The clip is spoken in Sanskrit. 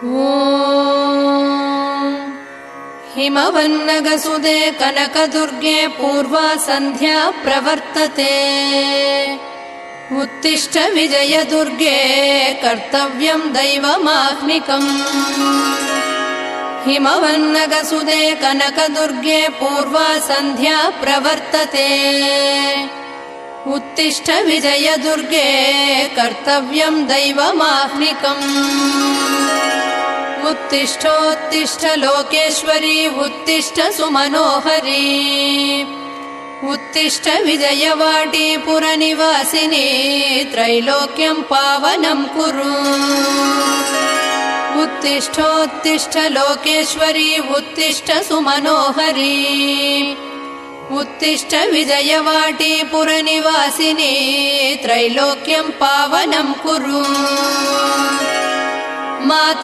ॐ हिमवन्नगसुदे कनकदुर्गे पूर्वा सन्ध्या प्रवर्तते। उत्तिष्ठ विजयदुर्गे कर्तव्यं दैवमाह्निकम्। हिमवन्नगसुदे कनकदुर्गे पूर्वा सन्ध्या प्रवर्तते। उत्तिष्ठ विजयदुर्गे कर्तव्यं दैवमाह्निकम्। उत्तिष्ठोत्तिष्ठ लोकेश्वरी उत्तिष्ठ सुमनोहरी। उत्तिष्ठ विजयवाटी पुरनिवासिनी त्रैलोक्यं पावनं कुरु। उत्तिष्ठोत्तिष्ठ लोकेश्वरी उत्तिष्ठ सुमनोहरी। उत्तिष्ठ विजयवाटी पुरनिवासिनी त्रैलोक्यं पावनं कुरु।